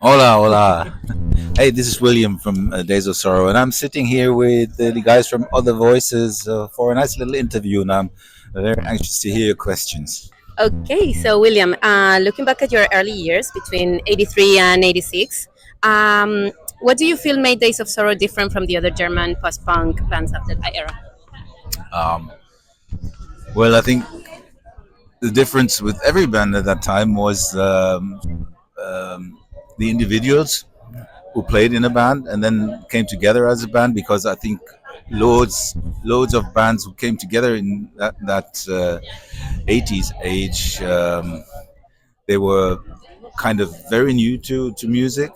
Hola, hola. Hey, this is William from Days of Sorrow, and I'm sitting here with the guys from Other Voices for a nice little interview, and I'm very anxious to hear your questions. Okay, so William, looking back at your early years between 83 and 86, what do you feel made Days of Sorrow different from the other German post punk bands of that era? Um, well, I think the difference with every band at that time was the individuals who played in a band and then came together as a band, because I think loads of bands who came together in that 80s age, they were kind of very new to music,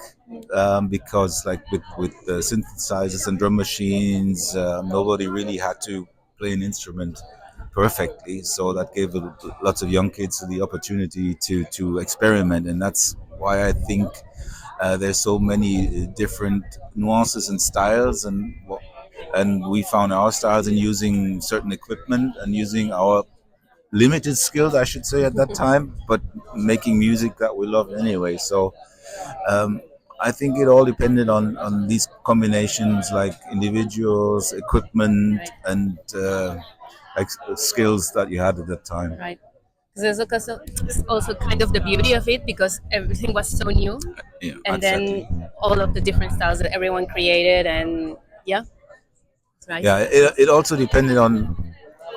because like with synthesizers and drum machines, nobody really had to play an instrument perfectly, so that gave lots of young kids the opportunity to experiment, and that's why I think there's so many different nuances and styles, and we found our styles in using certain equipment and using our limited skills, I should say, at that time, but making music that we loved anyway. So um, I think it all depended on these combinations, like individuals, equipment, Right, and skills that you had at that time. right. Because it's also kind of the beauty of it because everything was so new, Yeah, and then exactly. all of the different styles that everyone created, and yeah, that's right. Yeah, it also depended on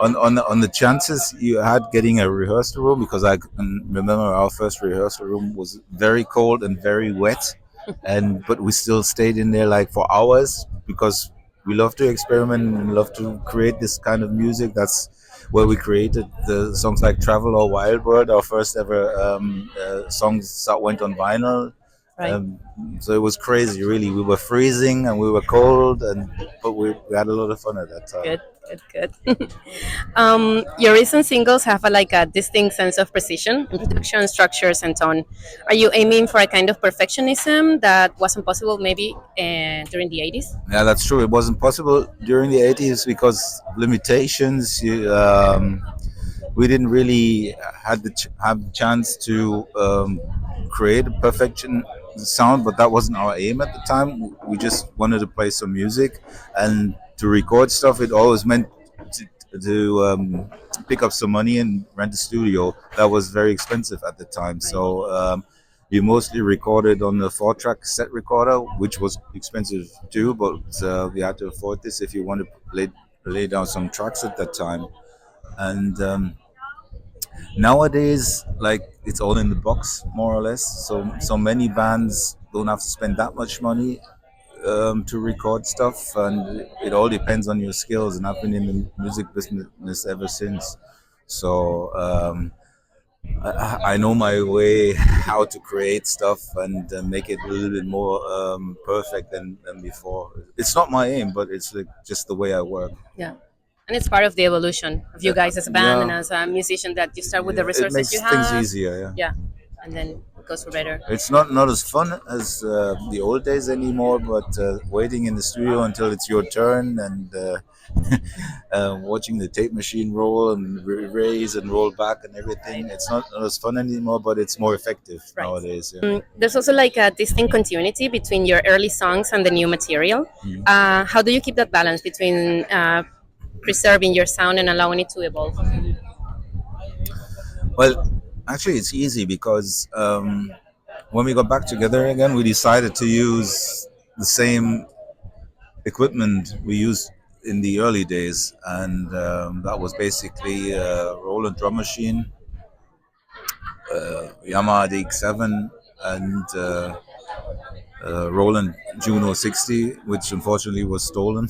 the chances you had getting a rehearsal room, because I can remember our first rehearsal room was very cold and very wet, and but we still stayed in there like for hours because we love to experiment and love to create this kind of music. That's where we created the songs like Travel or Wild World, our first ever songs that went on vinyl. Right. um, so it was crazy, really. We were freezing and we were cold, and but we had a lot of fun at that time. Good, good, good. Your recent singles have like a distinct sense of precision in production, structures, and tone. Are you aiming for a kind of perfectionism that wasn't possible maybe during the 80s? Yeah, that's true. It wasn't possible during the 80s because limitations. We didn't really have the chance to create a perfection sound, but that wasn't our aim at the time. We just wanted to play some music, and to record stuff. It always meant to pick up some money and rent a studio. That was very expensive at the time, Right. so. We mostly recorded on the 4-track set recorder, which was expensive too, but we had to afford this if you want to lay down some tracks at that time. And nowadays, like, it's all in the box, more or less. So many bands don't have to spend that much money to record stuff, and it all depends on your skills. And I've been in the music business ever since, so I know my way how to create stuff and make it a little bit more perfect than before. It's not my aim, but it's like just the way I work. Yeah. And it's part of the evolution of you guys as a band and Yeah, as a musician that you start with the yeah, it resources you makes things have. easier. Yeah. Yeah. And then it goes for better. It's not as fun as the old days anymore, but waiting in the studio until it's your turn, and watching the tape machine roll and raise and roll back and everything. It's not as fun anymore, but it's more effective Right. nowadays. Yeah. There's also like a distinct continuity between your early songs and the new material. Mhm. How do you keep that balance between preserving your sound and allowing it to evolve? Well, actually, it's easy because when we got back together again, we decided to use the same equipment we used in the early days, and that was basically a Roland drum machine, Yamaha DX7, and Roland Juno 60, which unfortunately was stolen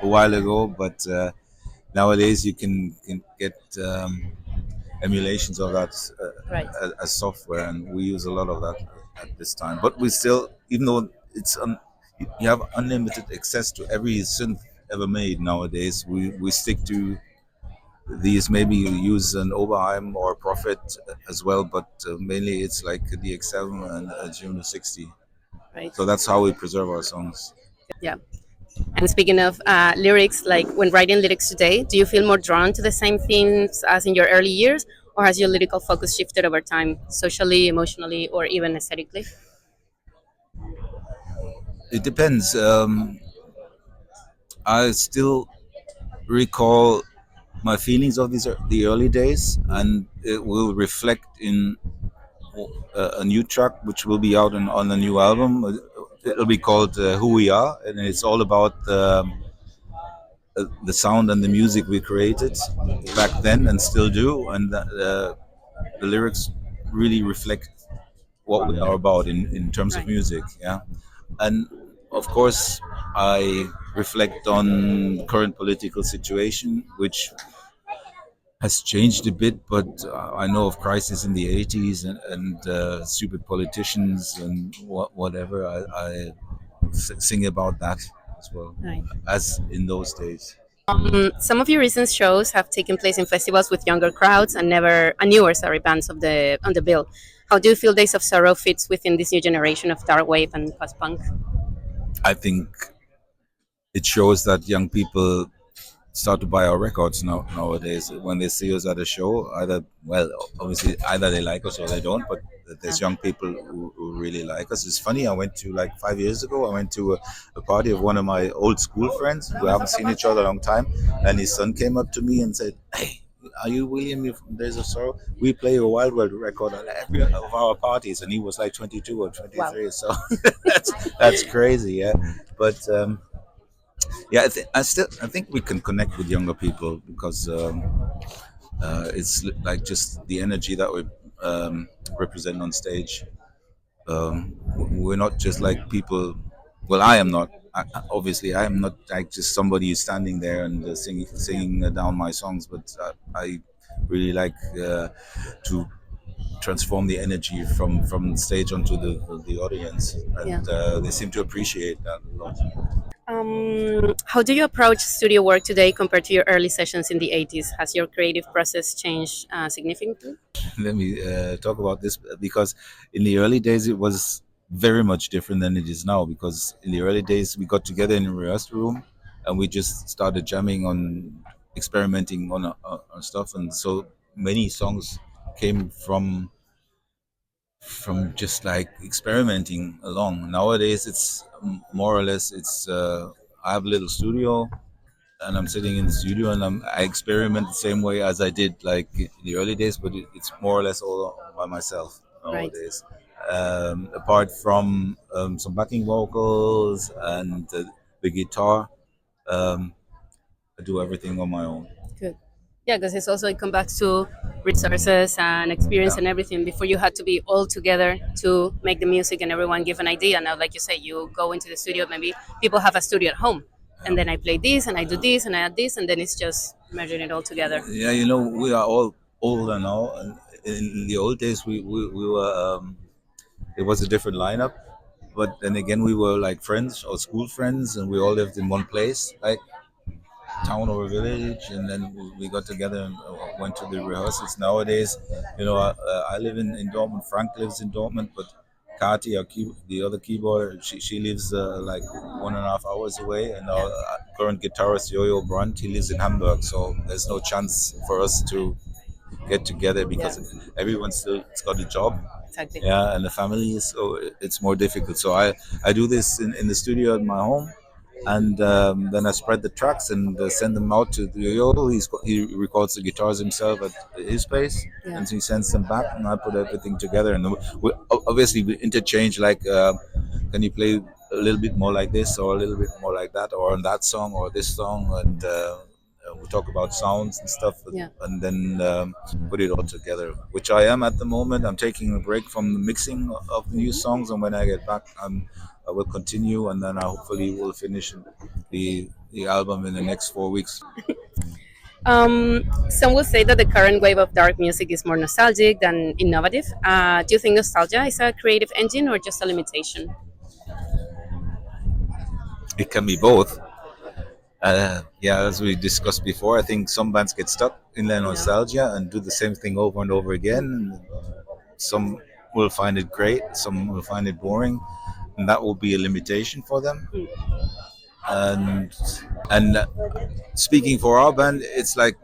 a while ago. But nowadays you can get emulations of that Right. as software, and we use a lot of that at this time. But we still, even though you have unlimited access to every synth ever made nowadays, we stick to these. Maybe you use an Oberheim or Prophet as well, but mainly it's like a DX7 and a Juno 60. Right. So that's how we preserve our songs. Yeah. And speaking of lyrics, like when writing lyrics today, do you feel more drawn to the same themes as in your early years, or has your lyrical focus shifted over time, socially, emotionally, or even aesthetically? It depends. I still recall my feelings of the early days, and it will reflect in a new track which will be out on a new album. It'll be called "Who We Are," and it's all about the sound and the music we created back then and still do, and the lyrics really reflect what we are about in terms of Right. music. Yeah, and of course I reflect on the current political situation, which has changed a bit, but I know of crisis in the 80s and stupid politicians and whatever. Sing about that as well Right. as in those days. Some of your recent shows have taken place in festivals with younger crowds and newer bands of the on the bill. How do you feel Days of Sorrow fits within this new generation of darkwave and post punk? I think it shows that young people start to buy our records nowadays when they see us at a show. Either, well, obviously either they like us or they don't, but there's young people who really like us. It's funny, I went to, like 5 years ago, I went to a party of one of my old school friends who haven't seen each other a long time, and his son came up to me and said, "Hey, are you William? You're from Days of Sorrow? We play a Wild World record at every of our parties." And he was like 22 or Wow. 23, so that's crazy, yeah. But yeah, I think we can connect with younger people because it's like just the energy that we represent on stage. We're not just like people. Well, I am not. Obviously, I am not like just somebody who's standing there and singing down my songs. But I really like to transform the energy from the stage onto the audience, Yeah. and they seem to appreciate that a lot. How do you approach studio work today compared to your early sessions in the 80s? Has your creative process changed significantly? Let me talk about this because in the early days it was very much different than it is now. Because in the early days we got together in a rehearsal room and we just started jamming on, experimenting on stuff, and so many songs came from just like experimenting along. Nowadays it's more or less it's I have a little studio and I'm sitting in the studio and I experiment the same way as I did like in the early days, but it's more or less all by myself Right. nowadays. Apart from some backing vocals and the guitar, um, I do everything on my own. Good. Yeah, because it's also it comes back to resources and experience Yeah. and everything. Before you had to be all together to make the music and everyone give an idea. Now, like you say, you go into the studio. Maybe people have a studio at home, and then I play this and I do this and I add this, and then it's just merging it all together. Yeah, you know, we are all older now, and in the old days, we were. It was a different lineup, but then again, we were like friends or school friends, and we all lived in one place, like town or a village, and then we got together and went to the rehearsals. Nowadays, you know, I live in Dortmund. Frank lives in Dortmund, but Kati, the other keyboard, she lives like 1.5 hours away, and our current guitarist Yo-Yo Brandt, he lives in Hamburg. So there's no chance for us to get together Yeah, because everyone still has got a job, exactly. yeah, and the family, so it's more difficult. So I do this in the studio at my home, and then I spread the tracks and send them out to the Yo. He records the guitars himself at his place, Yeah. and he sends them back, and I put everything together. And obviously we interchange, like, can you play a little bit more like this, or a little bit more like that, or on that song, or this song, and we talk about sounds and stuff, Yeah. and then put it all together. Which I am at the moment. I'm taking a break from the mixing of the new songs, and when I get back, I will continue, and then I hopefully will finish the album in the next 4 weeks. Some will say that the current wave of dark music is more nostalgic than innovative. Do you think nostalgia is a creative engine or just a limitation? It can be both. Yeah, as we discussed before, I think some bands get stuck in their Yeah. nostalgia and do the same thing over and over again. Some will find it great, some will find it boring, and that will be a limitation for them. And speaking for our band, it's like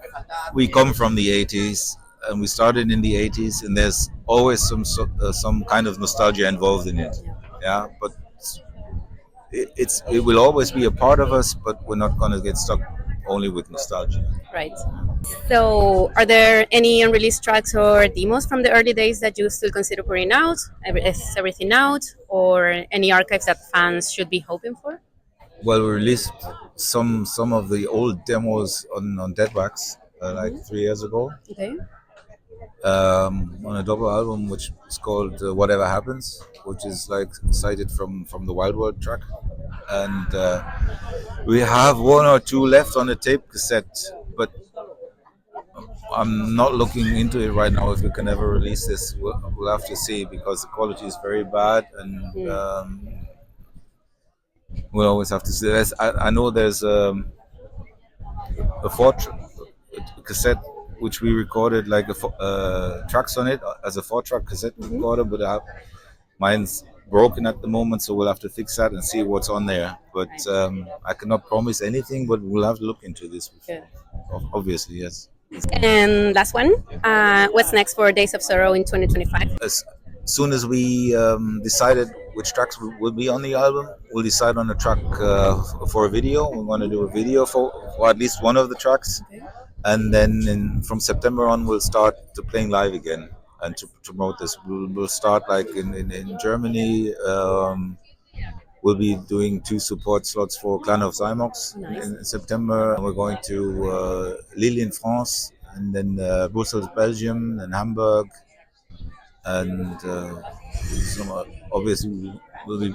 we come from the 80s and we started in the 80s, and there's always some kind of nostalgia involved in it. Yeah, but it will always be a part of us, but we're not gonna get stuck only with nostalgia. Right. So, are there any unreleased tracks or demos from the early days that you still consider putting out? Is everything out, or any archives that fans should be hoping for? Well, we released some of the old demos on Deadwax like 3 years ago, Okay. on a double album which is called Whatever Happens, which is like cited from the Wild World track, and we have one or two left on the tape cassette, but I'm not looking into it right now. If we can ever release this, we'll have to see, because the quality is very bad, and we'll always have to see. I know there's a cassette which we recorded like tracks on it as a 4-track cassette recorder, but mine's broken at the moment, so we'll have to fix that and see what's on there. But I cannot promise anything, but we'll have to look into this. Yeah. Obviously, yes. And last one, what's next for Days of Sorrow in 2025? As soon as we decided which tracks will be on the album, we'll decide on a track for a video. We're going to do a video for at least one of the tracks. Okay. And then from September on, we'll start to playing live again and to promote this. We'll start like in Germany. We'll be doing 2 support slots for Clan of Xymox in September. We're going to Lille in France, and then Brussels, Belgium, and Hamburg. And obviously we'll be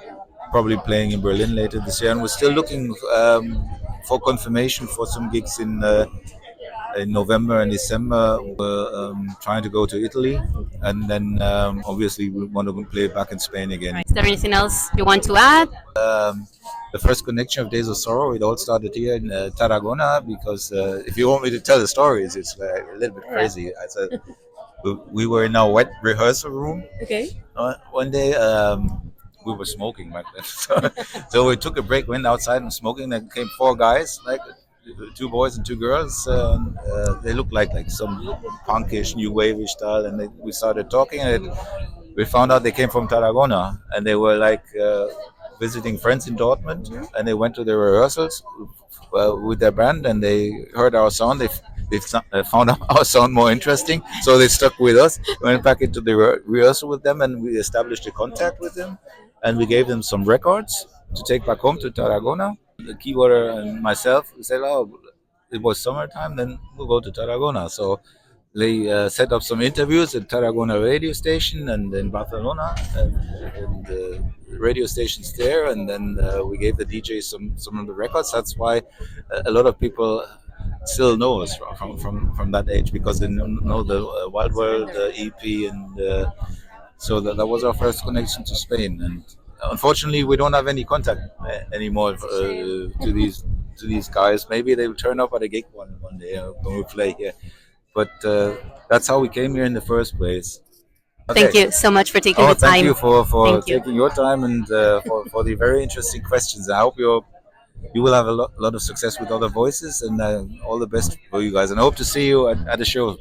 probably playing in Berlin later this year. And we're still looking for confirmation for some gigs in November and December. We're trying to go to Italy, and then obviously we want to play back in Spain again. Is there anything else you want to add? The first connection of Days of Sorrow, it all started here in Tarragona, because if you want me to tell the stories, it's like a little bit crazy. We were in our wet rehearsal room. Okay. One day, we were smoking back then. So we took a break, went outside and smoking. There came 4 guys, like 2 boys and 2 girls. They looked like some punkish, new wave style, and we started talking, and we found out they came from Tarragona, and they were like visiting friends in Dortmund, and they went to their rehearsals with their band, and they heard our sound. They found our sound more interesting, so they stuck with us. Went back into the rehearsal with them, and we established a contact with them, and we gave them some records to take back home to Tarragona. The keyboarder and myself, we said, "Oh, it was summertime, then we'll go to Tarragona." So they set up some interviews at Tarragona radio station and in Barcelona, and the radio stations there, and then we gave the DJ some of the records. That's why a lot of people still know us from that age, because they know the Wild World EP, and so that was our first connection to Spain. And unfortunately, we don't have any contact anymore to these guys. Maybe they will turn up at a gig one day when we play here. But that's how we came here in the first place. Okay. Thank you so much for taking the time. Thank you for Thank you. taking your time, and for the very interesting questions. I hope you will have a lot of success with other voices, and all the best for you guys. And I hope to see you at the show.